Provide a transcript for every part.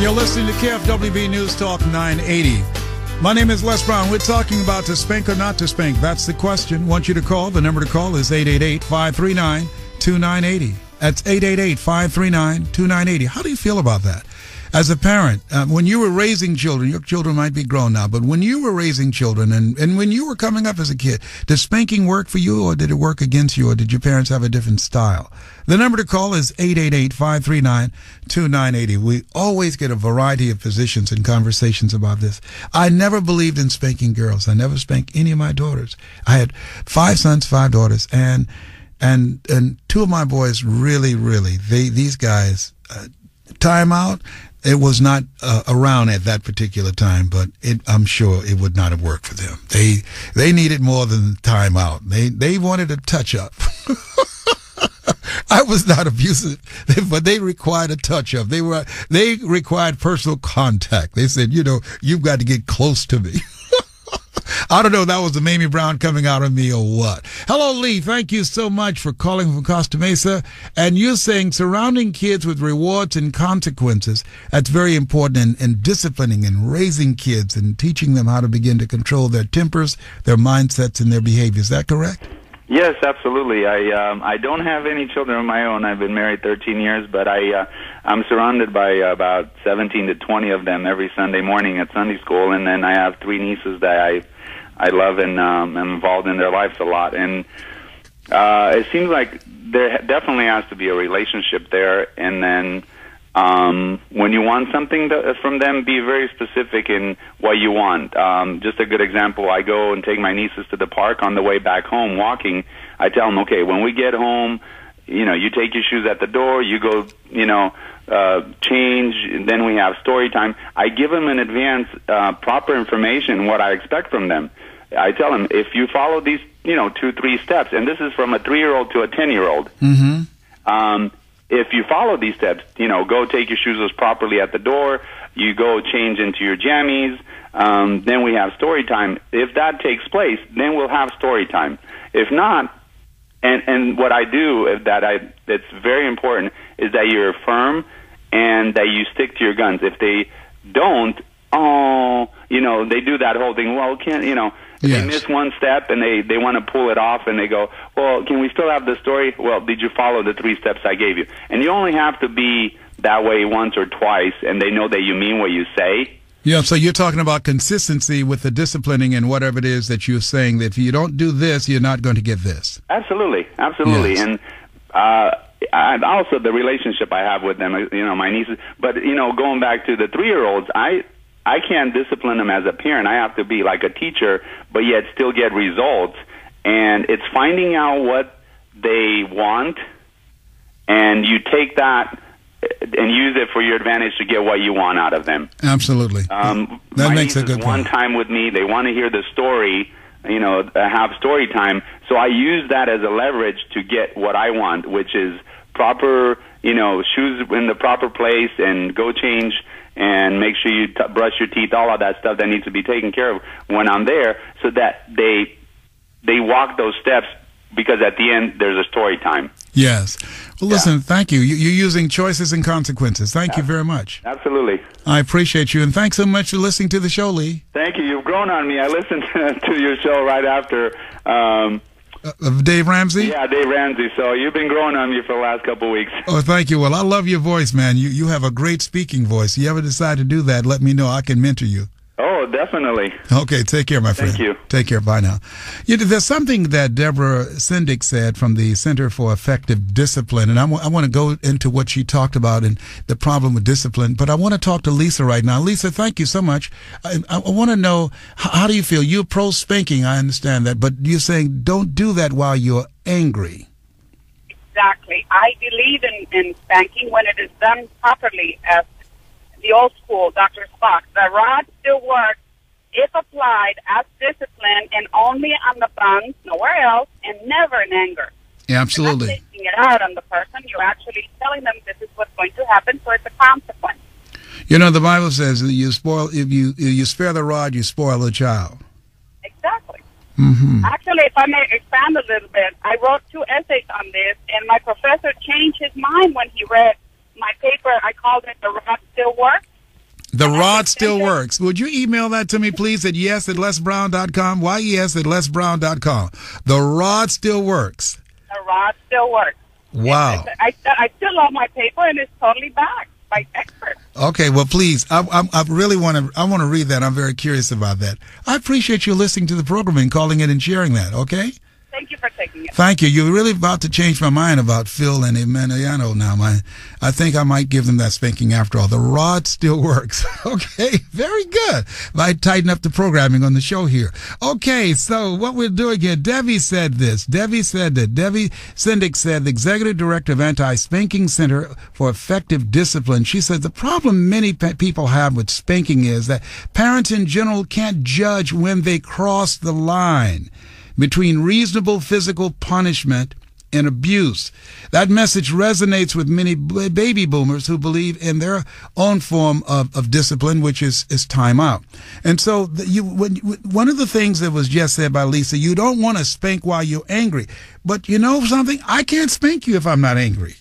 You're listening to KFWB News Talk 980. My name is Les Brown. We're talking about to spank or not to spank. That's the question. Want you to call. The number to call is 888-539-2980. That's 888-539-2980. How do you feel about that? As a parent, when you were raising children, your children might be grown now, but when you were raising children and when you were coming up as a kid, did spanking work for you or did it work against you or did your parents have a different style? The number to call is 888-539-2980. We always get a variety of positions and conversations about this. I never believed in spanking girls. I never spanked any of my daughters. I had 5 sons, 5 daughters, and 2 of my boys really, these guys, time out. It was not around at that particular time, but I'm sure it would not have worked for them. They needed more than time out. They wanted a touch up. I was not abusive, but they required a touch up. They required personal contact. They said, you've got to get close to me. I don't know if that was the Mamie Brown coming out of me or what. Hello, Lee. Thank you so much for calling from Costa Mesa. And you're saying surrounding kids with rewards and consequences, that's very important in disciplining and raising kids and teaching them how to begin to control their tempers, their mindsets, and their behavior. Is that correct? Yes, absolutely. I don't have any children of my own. I've been married 13 years, but I'm surrounded by about 17 to 20 of them every Sunday morning at Sunday school, and then I have 3 nieces that I love and am involved in their lives a lot. And it seems like there definitely has to be a relationship there, and then when you want something from them, be very specific in what you want. Just a good example, I go and take my nieces to the park. On the way back home walking, I tell them, okay, when we get home, you take your shoes at the door, you go, change, and then we have story time. I give them in advance proper information, what I expect from them. I tell them, if you follow these, 2-3 steps, and this is from a 3-year-old to a 10-year-old, if you follow these steps, go take your shoes properly at the door, you go change into your jammies, then we have story time. If that takes place, then we'll have story time. If not, and what I do that's very important is that you're firm and that you stick to your guns. If they don't, they do that whole thing, well, Yes. They miss one step and they want to pull it off and they go, well, can we still have the story? Well, did you follow the 3 steps I gave you? And you only have to be that way once or twice, and they know that you mean what you say. Yeah, so you're talking about consistency with the disciplining and whatever it is that you're saying, that if you don't do this, you're not going to get this. Absolutely. Yes. And also the relationship I have with them, my nieces. But, going back to the 3-year-olds, I can't discipline them as a parent. I have to be like a teacher, but yet still get results. And it's finding out what they want, and you take that and use it for your advantage to get what you want out of them. Absolutely. That makes a good point. One time with me, they want to hear the story, have story time. So I use that as a leverage to get what I want, which is proper, shoes in the proper place and go change and make sure you brush your teeth, all of that stuff that needs to be taken care of when I'm there, so that they walk those steps, because at the end there's a story time. Yes. Well, listen, Thank you. You're using choices and consequences. Thank you very much. Absolutely. I appreciate you, and thanks so much for listening to the show, Lee. Thank you. You've grown on me. I listened to your show right after... Dave Ramsey? Yeah, Dave Ramsey. So you've been growing on me for the last couple of weeks. Oh, thank you. Well, I love your voice, man. You have a great speaking voice. You ever decide to do that, let me know. I can mentor you. Oh, definitely. Okay, take care, my friend. Thank you. Take care. Bye now. There's something that Deborah Sindick said from the Center for Effective Discipline, and I want to go into what she talked about and the problem with discipline, but I want to talk to Lisa right now. Lisa, thank you so much. I want to know, how do you feel? You're pro-spanking, I understand that, but you're saying don't do that while you're angry. Exactly. I believe in spanking when it is done properly, as the old school, Dr. Spock. The rod still works if applied as discipline and only on the buns, nowhere else, and never in anger. Yeah, absolutely. You're not taking it out on the person. You're actually telling them this is what's going to happen, so it's a consequence. The Bible says that if you spare the rod, you spoil the child. Exactly. Mm-hmm. Actually, if I may expand a little bit, I wrote 2 essays on this, and my professor changed his mind when he read my paper. I called it "The Rod Still Works." The rod still works. Would you email that to me, please, at yes@lesbrown.com? yes@lesbrown.com. The rod still works. The rod still works. Wow. I still love my paper, and it's totally backed by experts. Okay, well, please, I really want to read that. I'm very curious about that. I appreciate you listening to the program and calling in and sharing that, okay? Thank you for taking it. Thank you. You're really about to change my mind about Phil and Emiliano now. I think I might give them that spanking after all. The rod still works. Okay, very good. Might tighten up the programming on the show here. Okay, so what we're doing here, Debbie said this. Debbie Sendick said, the Executive Director of Anti-Spanking Center for Effective Discipline. She said the problem many people have with spanking is that parents in general can't judge when they cross the line between reasonable physical punishment and abuse. That message resonates with many baby boomers who believe in their own form of discipline, which is time out. And so one of the things that was just said by Lisa, you don't want to spank while you're angry. But you know something? I can't spank you if I'm not angry.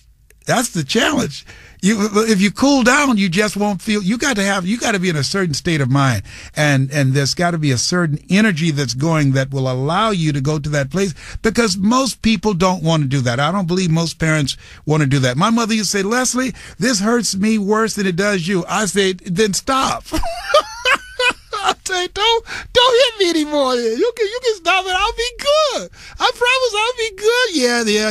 That's the challenge. If you cool down, you just won't feel. You got to be in a certain state of mind, and there's got to be a certain energy that's going that will allow you to go to that place. Because most people don't want to do that. I don't believe most parents want to do that. My mother used to say, "Leslie, this hurts me worse than it does you." I said, "Then stop." I say, don't hit me anymore. You can stop it. I'll be good. I promise I'll be good.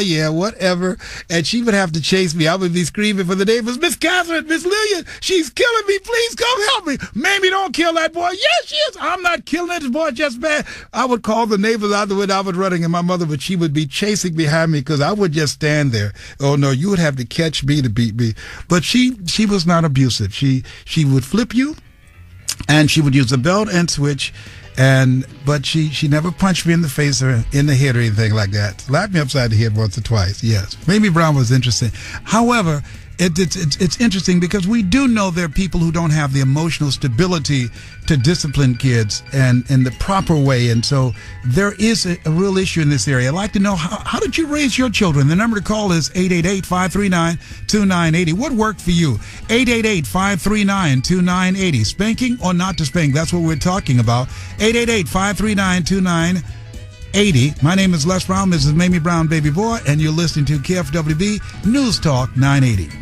Yeah, whatever. And she would have to chase me. I would be screaming for the neighbors, Miss Catherine, Miss Lillian, she's killing me. Please come help me. Mamie, don't kill that boy. Yes, she is. I'm not killing that boy, just bad. I would call the neighbors out the window. I was running, and my mother she would be chasing behind me because I would just stand there. Oh no, you would have to catch me to beat me. But she was not abusive. She would flip you. And she would use a belt and switch, but she never punched me in the face or in the head or anything like that. Slapped me upside the head once or twice, yes. Mamie Brown was interesting. However, it's interesting because we do know there are people who don't have the emotional stability to discipline kids and in the proper way. And so there is a real issue in this area. I'd like to know, how did you raise your children? The number to call is 888-539-2980. What worked for you? 888-539-2980. Spanking or not to spank? That's what we're talking about. 888-539-2980. My name is Les Brown. This is Mamie Brown, Baby Boy, and you're listening to KFWB News Talk 980.